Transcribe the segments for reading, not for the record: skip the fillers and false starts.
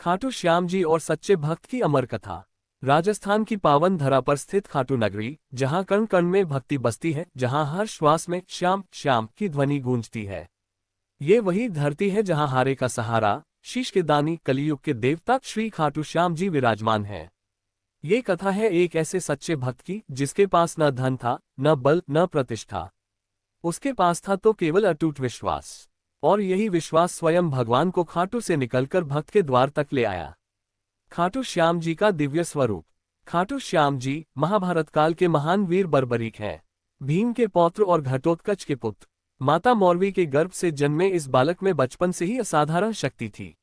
खाटू श्याम जी और सच्चे भक्त की अमर कथा। राजस्थान की पावन धरा पर स्थित खाटू नगरी, जहां कण कण में भक्ति बसती है, जहां हर श्वास में श्याम श्याम की ध्वनि गूंजती है। ये वही धरती है जहां हारे का सहारा, शीश के दानी, कलियुग के देवता श्री खाटू श्याम जी विराजमान है। ये कथा है एक ऐसे सच्चे भक्त की जिसके पास न धन था, न बल, न प्रतिष्ठा। उसके पास था तो केवल अटूट विश्वास, और यही विश्वास स्वयं भगवान को खाटू से निकलकर भक्त के द्वार तक ले आया। खाटू श्याम जी का दिव्य स्वरूप। खाटू श्याम जी महाभारत काल के महान वीर बर्बरीक हैं। भीम के पौत्र और घटोत्कच के पुत्र। माता मौरवी के गर्भ से जन्मे इस बालक में बचपन से ही असाधारण शक्ति थी।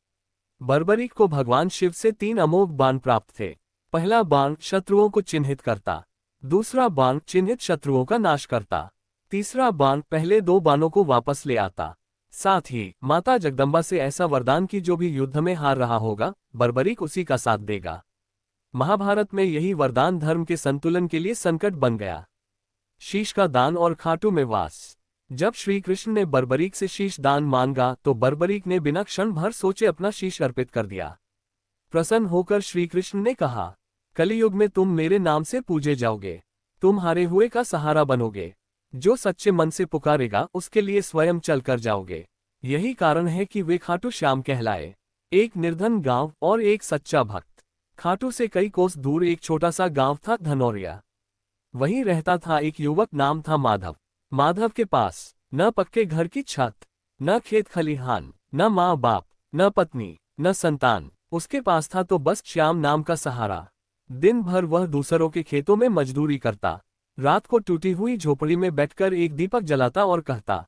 बर्बरीक को भगवान शिव से 3 अमोघ बाण प्राप्त थे। पहला बाण शत्रुओं को चिन्हित करता, दूसरा बाण चिन्हित शत्रुओं का नाश करता, तीसरा बाण पहले 2 बाणों को वापस ले आता। साथ ही माता जगदम्बा से ऐसा वरदान की जो भी युद्ध में हार रहा होगा, बर्बरीक उसी का साथ देगा। महाभारत में यही वरदान धर्म के संतुलन के लिए संकट बन गया। शीश का दान और खाटू में वास। जब श्री कृष्ण ने बर्बरीक से शीश दान मांगा तो बर्बरीक ने बिना क्षण भर सोचे अपना शीश अर्पित कर दिया। प्रसन्न होकर श्री कृष्ण ने कहा, कलियुग में तुम मेरे नाम से पूजे जाओगे, तुम हारे हुए का सहारा बनोगे, जो सच्चे मन से पुकारेगा उसके लिए स्वयं चल कर जाओगे। यही कारण है कि वे खाटू श्याम कहलाए। एक निर्धन गांव और एक सच्चा भक्त। खाटू से कई कोस दूर एक छोटा सा गांव था, धनौरिया। वहीं रहता था एक युवक, नाम था माधव। माधव के पास न पक्के घर की छत, न खेत खलिहान, न माँ बाप, न पत्नी, न संतान। उसके पास था तो बस श्याम नाम का सहारा। दिन भर वह दूसरों के खेतों में मजदूरी करता, रात को टूटी हुई झोपड़ी में बैठकर एक दीपक जलाता और कहता,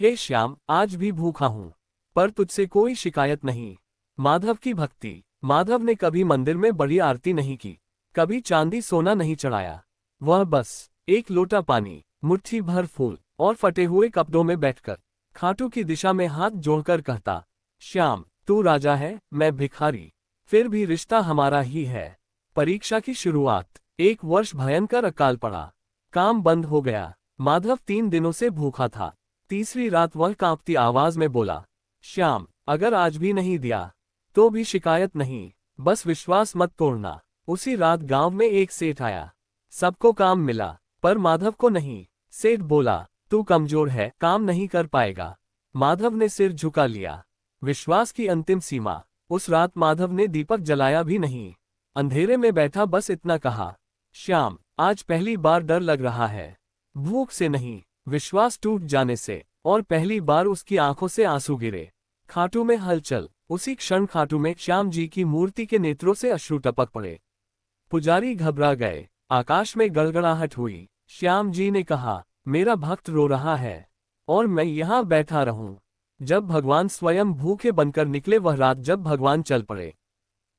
हे श्याम, आज भी भूखा हूं, पर तुझसे कोई शिकायत नहीं। माधव की भक्ति। माधव ने कभी मंदिर में बड़ी आरती नहीं की, कभी चांदी सोना नहीं चढ़ाया। वह बस एक लोटा पानी, मुट्ठी भर फूल और फटे हुए कपड़ों में बैठकर खाटू की दिशा में हाथ जोड़कर कहता, श्याम, तू राजा है, मैं भिखारी, फिर भी रिश्ता हमारा ही है। परीक्षा की शुरुआत। 1 वर्ष भयंकर अकाल पड़ा, काम बंद हो गया। माधव 3 दिनों से भूखा था। तीसरी रात वह कांपती आवाज में बोला, श्याम, अगर आज भी नहीं दिया तो भी शिकायत नहीं, बस विश्वास मत तोड़ना। उसी रात गांव में एक सेठ आया। सबको काम मिला, पर माधव को नहीं। सेठ बोला, तू कमजोर है, काम नहीं कर पाएगा। माधव ने सिर झुका लिया। विश्वास की अंतिम सीमा। उस रात माधव ने दीपक जलाया भी नहीं, अंधेरे में बैठा बस इतना कहा, श्याम, आज पहली बार डर लग रहा है, भूख से नहीं, विश्वास टूट जाने से। और पहली बार उसकी आंखों से आंसू गिरे। खाटू में हलचल। उसी क्षण खाटू में श्याम जी की मूर्ति के नेत्रों से अश्रु टपक पड़े। पुजारी घबरा गए। आकाश में गड़गड़ाहट हुई। श्याम जी ने कहा, मेरा भक्त रो रहा है और मैं यहाँ बैठा रहूं। जब भगवान स्वयं भूखे बनकर निकले, वह रात जब भगवान चल पड़े।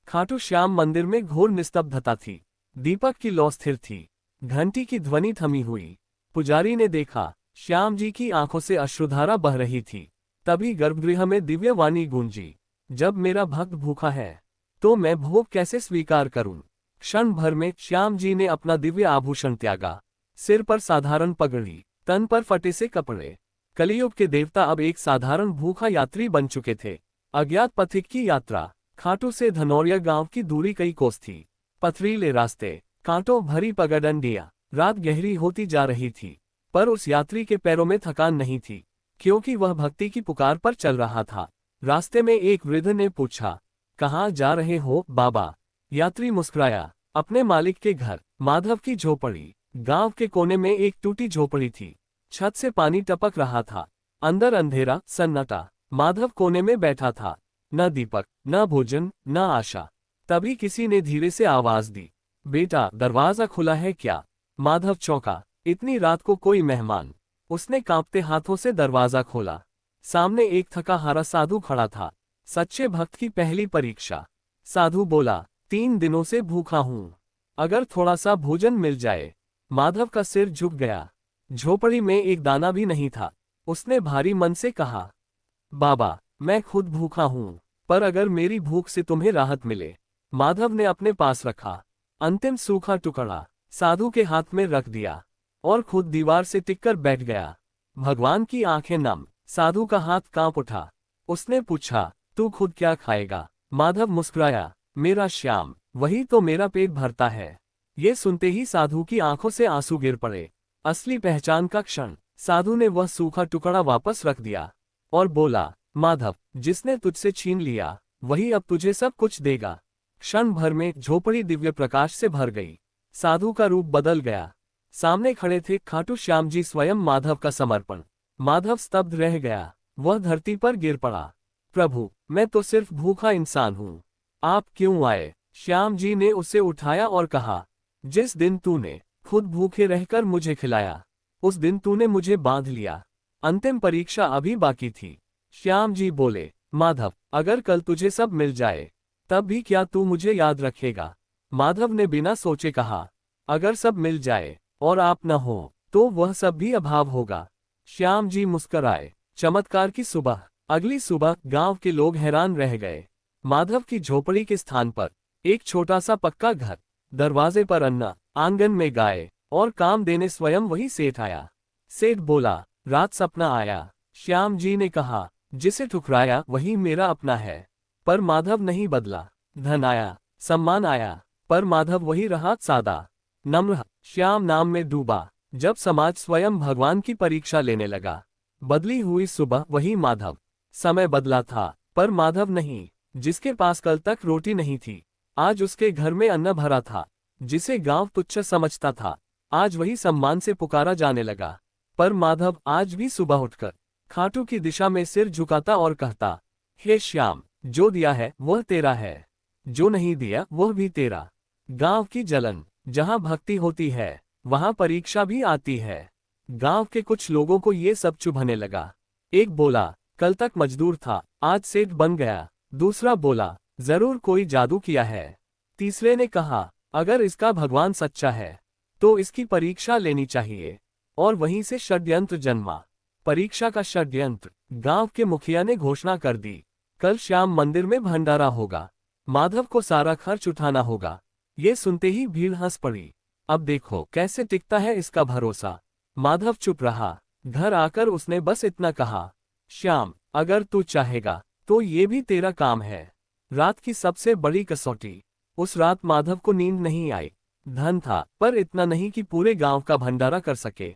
खाटू श्याम मंदिर में घोर निस्तब्धता थी। दीपक की लौ स्थिर थी, घंटी की ध्वनि थमी हुई। पुजारी ने देखा, श्याम जी की आंखों से अश्रुधारा बह रही थी। तभी गर्भगृह में दिव्य वाणी गूंजी, जब मेरा भक्त भूखा है तो मैं भोग कैसे स्वीकार करूं। क्षण भर में श्याम जी ने अपना दिव्य आभूषण त्यागा। सिर पर साधारण पगड़ी, तन पर फटे से कपड़े। कलियुग के देवता अब एक साधारण भूखा यात्री बन चुके थे। अज्ञात पथिक की यात्रा। खाटू से धनौरिया गांव की दूरी कई कोस थी। पथरीले रास्ते, कांटों भरी पगडंडियां। रात गहरी होती जा रही थी, पर उस यात्री के पैरों में थकान नहीं थी, क्योंकि वह भक्ति की पुकार पर चल रहा था। रास्ते में एक वृद्ध ने पूछा, कहाँ जा रहे हो बाबा? यात्री मुस्कुराया, अपने मालिक के घर। माधव की झोपड़ी। गांव के कोने में एक टूटी झोपड़ी थी, छत से पानी टपक रहा था। अंदर अंधेरा, सन्नाटा। माधव कोने में बैठा था, न दीपक, न भोजन, न आशा। तभी किसी ने धीरे से आवाज दी, बेटा, दरवाजा खुला है क्या? माधव चौंका, इतनी रात को कोई मेहमान। उसने कांपते हाथों से दरवाजा खोला। सामने एक थका हारा साधु खड़ा था। सच्चे भक्त की पहली परीक्षा। साधु बोला, 3 दिनों से भूखा हूं, अगर थोड़ा सा भोजन मिल जाए। माधव का सिर झुक गया। झोपड़ी में एक दाना भी नहीं था। उसने भारी मन से कहा, बाबा, मैं खुद भूखा हूं, पर अगर मेरी भूख से तुम्हें राहत मिले। माधव ने अपने पास रखा अंतिम सूखा टुकड़ा साधु के हाथ में रख दिया और खुद दीवार से टिककर बैठ गया। भगवान की आंखें नम। साधु का हाथ कांप उठा। उसने पूछा, तू खुद क्या खाएगा? माधव मुस्कुराया, मेरा श्याम, वही तो मेरा पेट भरता है। ये सुनते ही साधु की आंखों से आंसू गिर पड़े। असली पहचान का क्षण। साधु ने वह सूखा टुकड़ा वापस रख दिया और बोला, माधव, जिसने तुझसे छीन लिया वही अब तुझे सब कुछ देगा। क्षण भर में झोपड़ी दिव्य प्रकाश से भर गई। साधु का रूप बदल गया। सामने खड़े थे खाटू श्याम जी स्वयं माधव का समर्पण। माधव स्तब्ध रह गया। वह धरती पर गिर पड़ा। प्रभु, मैं तो सिर्फ भूखा इंसान हूँ, आप क्यों आए? श्याम जी ने उसे उठाया और कहा, जिस दिन तूने खुद भूखे रहकर मुझे खिलाया, उस दिन तूने मुझे बांध लिया। अंतिम परीक्षा अभी बाकी थी। श्याम जी बोले, माधव, अगर कल तुझे सब मिल जाए तब भी क्या तू मुझे याद रखेगा? माधव ने बिना सोचे कहा, अगर सब मिल जाए और आप न हो तो वह सब भी अभाव होगा। श्याम जी मुस्कुराए। चमत्कार की सुबह। अगली सुबह गांव के लोग हैरान रह गए। माधव की झोपड़ी के स्थान पर एक छोटा सा पक्का घर, दरवाजे पर अन्ना, आंगन में गाय और काम देने स्वयं वही सेठ आया। सेठ बोला, रात सपना आया। श्याम जी ने कहा, जिसे ठुकराया वही मेरा अपना है। पर माधव नहीं बदला। धन आया, सम्मान आया, पर माधव वही रहा, सादा, नम्र, श्याम नाम में डूबा। जब समाज स्वयं भगवान की परीक्षा लेने लगा, बदली हुई सुबह वही माधव। समय बदला था, पर माधव नहीं। जिसके पास कल तक रोटी नहीं थी, आज उसके घर में अन्न भरा था। जिसे गांव तुच्छ समझता था, आज वही सम्मान से पुकारा जाने लगा। पर माधव आज भी सुबह उठकर खाटू की दिशा में सिर झुकाता और कहता, हे श्याम, जो दिया है वह तेरा है, जो नहीं दिया वह भी तेरा। गांव की जलन। जहां भक्ति होती है वहां परीक्षा भी आती है। गांव के कुछ लोगों को ये सब चुभने लगा। एक बोला, कल तक मजदूर था, आज सेठ बन गया। दूसरा बोला, जरूर कोई जादू किया है। तीसरे ने कहा, अगर इसका भगवान सच्चा है तो इसकी परीक्षा लेनी चाहिए। और वहीं से षड्यंत्र जन्मा। परीक्षा का षड्यंत्र। गांव के मुखिया ने घोषणा कर दी, कल श्याम मंदिर में भंडारा होगा, माधव को सारा खर्च उठाना होगा। ये सुनते ही भीड़ हंस पड़ी। अब देखो कैसे टिकता है इसका भरोसा। माधव चुप रहा। घर आकर उसने बस इतना कहा, श्याम, अगर तू चाहेगा तो ये भी तेरा काम है। रात की सबसे बड़ी कसौटी। उस रात माधव को नींद नहीं आई। धन था, पर इतना नहीं कि पूरे गांव का भंडारा कर सके।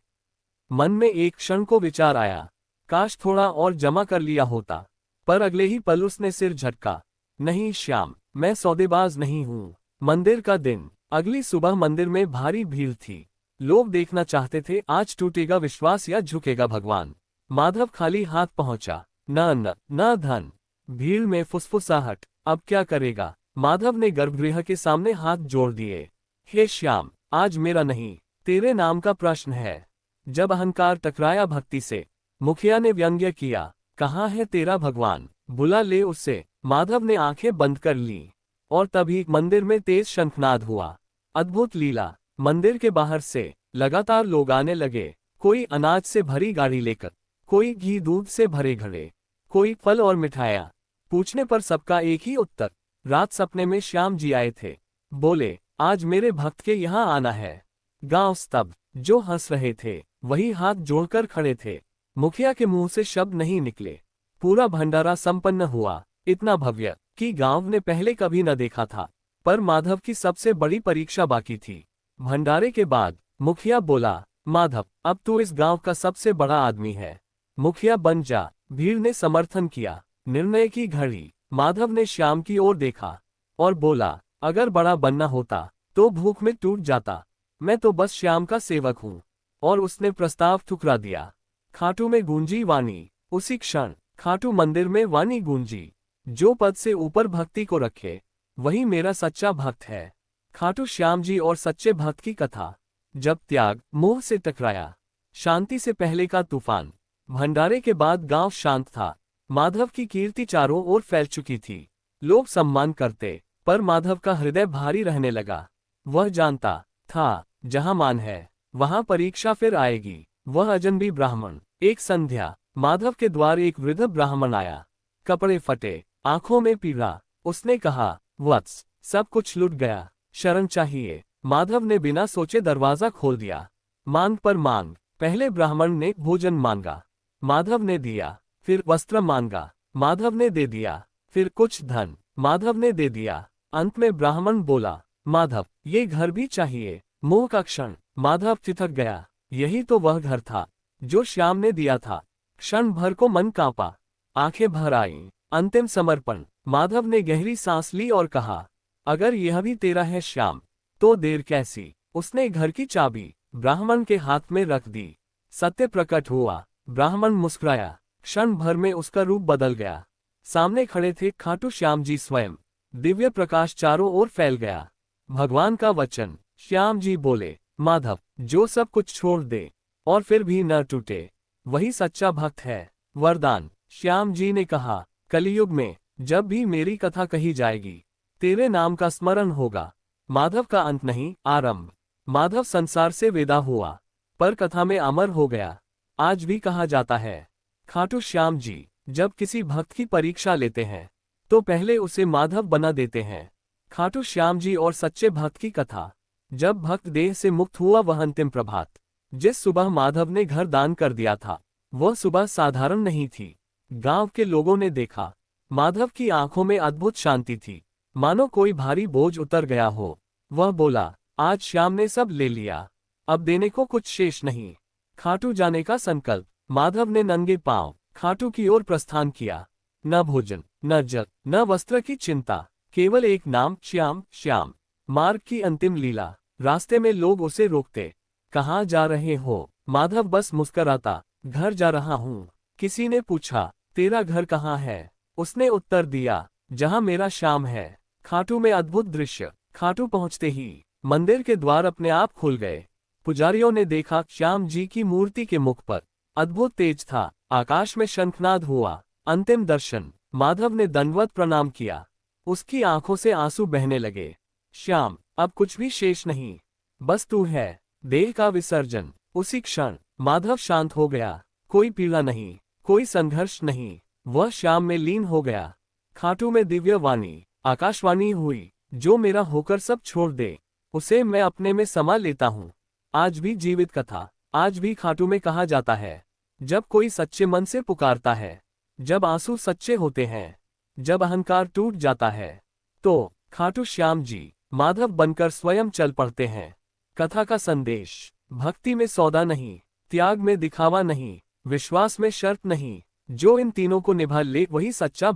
मन में एक क्षण को विचार आया, काश थोड़ा और जमा कर लिया होता। पर अगले ही पल उसने सिर झटका, नहीं श्याम, मैं सौदेबाज नहीं हूँ। मंदिर का दिन। अगली सुबह मंदिर में भारी भीड़ थी। लोग देखना चाहते थे आज टूटेगा विश्वास या झुकेगा भगवान। माधव खाली हाथ पहुंचा, न अन्न न धन। भीड़ में फुसफुसाहट, अब क्या करेगा? माधव ने गर्भगृह के सामने हाथ जोड़ दिए, हे श्याम, आज मेरा नहीं, तेरे नाम का प्रश्न है। जब अहंकार टकराया भक्ति से, मुखिया ने व्यंग्य किया, कहाँ है तेरा भगवान, बुला ले उससे। माधव ने आंखें बंद कर ली और तभी मंदिर में तेज शंखनाद हुआ। अद्भुत लीला। मंदिर के बाहर से लगातार लोग आने लगे। कोई अनाज से भरी गाड़ी लेकर, कोई घी दूध से भरे घड़े, कोई फल और मिठाइयाँ। पूछने पर सबका एक ही उत्तर, रात सपने में श्याम जी आए थे, बोले आज मेरे भक्त के यहाँ आना है। गांव स्तब्ध। जो हंस रहे थे वही हाथ जोड़कर खड़े थे। मुखिया के मुंह से शब्द नहीं निकले। पूरा भंडारा संपन्न हुआ, इतना भव्य कि गांव ने पहले कभी न देखा था। पर माधव की सबसे बड़ी परीक्षा बाकी थी। भंडारे के बाद मुखिया बोला, माधव, अब तू इस गांव का सबसे बड़ा आदमी है, मुखिया बन जा। भीड़ ने समर्थन किया। निर्णय की घड़ी। माधव ने श्याम की ओर देखा और बोला, अगर बड़ा बनना होता तो भूख में टूट जाता, मैं तो बस श्याम का सेवक हूँ। और उसने प्रस्ताव ठुकरा दिया। खाटू में गूंजी वाणी। उसी क्षण खाटू मंदिर में वाणी गूंजी, जो पद से ऊपर भक्ति को रखे वही मेरा सच्चा भक्त है। खाटू श्याम जी और सच्चे भक्त की कथा। जब त्याग मोह से टकराया, शांति से पहले का तूफान। भंडारे के बाद गांव शांत था। माधव की कीर्ति चारों ओर फैल चुकी थी। लोग सम्मान करते, पर माधव का हृदय भारी रहने लगा। वह जानता था, जहां मान है वहां परीक्षा फिर आएगी। वह अजनबी ब्राह्मण। एक संध्या माधव के द्वार एक वृद्ध ब्राह्मण आया, कपड़े फटे, आंखों में पीड़ा। उसने कहा, वत्स, सब कुछ लुट गया, शरण चाहिए। माधव ने बिना सोचे दरवाजा खोल दिया। मांग पर मांग। पहले ब्राह्मण ने भोजन मांगा, माधव ने दिया। फिर वस्त्र मांगा, माधव ने दे दिया। फिर कुछ धन, माधव ने दे दिया। अंत में ब्राह्मण बोला, माधव, ये घर भी चाहिए। मोह का क्षण, माधव ठिठक गया। यही तो वह घर था जो श्याम ने दिया था। क्षण भर को मन कांपा, आंखें भर आईं। अंतिम समर्पण। माधव ने गहरी सांस ली और कहा, अगर यह भी तेरा है श्याम, तो देर कैसी। उसने घर की चाबी ब्राह्मण के हाथ में रख दी। सत्य प्रकट हुआ। ब्राह्मण मुस्कुराया। क्षण भर में उसका रूप बदल गया। सामने खड़े थे खाटू श्याम जी स्वयं। दिव्य प्रकाश चारों ओर फैल गया। भगवान का वचन। श्याम जी बोले, माधव, जो सब कुछ छोड़ दे और फिर भी न टूटे, वही सच्चा भक्त है। वरदान। श्याम जी ने कहा, कलयुग में जब भी मेरी कथा कही जाएगी, तेरे नाम का स्मरण होगा। माधव का अंत नहीं, आरंभ। माधव संसार से विदा हुआ, पर कथा में अमर हो गया। आज भी कहा जाता है, खाटू श्याम जी जब किसी भक्त की परीक्षा लेते हैं, तो पहले उसे माधव बना देते हैं। खाटू श्याम जी और सच्चे भक्त की कथा। जब भक्त देह से मुक्त हुआ वह अंतिम प्रभात, जिस सुबह माधव ने घर दान कर दिया था, वह सुबह साधारण नहीं थी। गांव के लोगों ने देखा, माधव की आंखों में अद्भुत शांति थी, मानो कोई भारी बोझ उतर गया हो। वह बोला, आज श्याम ने सब ले लिया, अब देने को कुछ शेष नहीं। खाटू जाने का संकल्प। माधव ने नंगे पांव खाटू की ओर प्रस्थान किया। न भोजन, न जल, न वस्त्र की चिंता, केवल एक नाम, श्याम। श्याम। मार्ग की अंतिम लीला। रास्ते में लोग उसे रोकते, कहाँ जा रहे हो? माधव बस मुस्कराता, घर जा रहा हूँ। किसी ने पूछा, तेरा घर कहाँ है? उसने उत्तर दिया, जहाँ मेरा श्याम है। खाटू में अद्भुत दृश्य। खाटू पहुँचते ही मंदिर के द्वार अपने आप खुल गए। पुजारियों ने देखा, श्याम जी की मूर्ति के मुख पर अद्भुत तेज था। आकाश में शंखनाद हुआ। अंतिम दर्शन। माधव ने दंडवत प्रणाम किया। उसकी आंखों से आंसू बहने लगे। श्याम, अब कुछ भी शेष नहीं, बस तू है। देह का विसर्जन। उसी क्षण माधव शांत हो गया। कोई पीड़ा नहीं, कोई संघर्ष नहीं, वह श्याम में लीन हो गया। खाटू में दिव्य वाणी, आकाशवाणी हुई, जो मेरा होकर सब छोड़ दे, उसे मैं अपने में समा लेता हूँ। आज भी जीवित कथा। आज भी खाटू में कहा जाता है, जब कोई सच्चे मन से पुकारता है, जब आंसू सच्चे होते हैं, जब अहंकार टूट जाता है, तो खाटू श्याम जी माधव बनकर स्वयं चल पड़ते हैं। कथा का संदेश। भक्ति में सौदा नहीं, त्याग में दिखावा नहीं, विश्वास में शर्त नहीं। जो इन तीनों को निभा ले वही सच्चा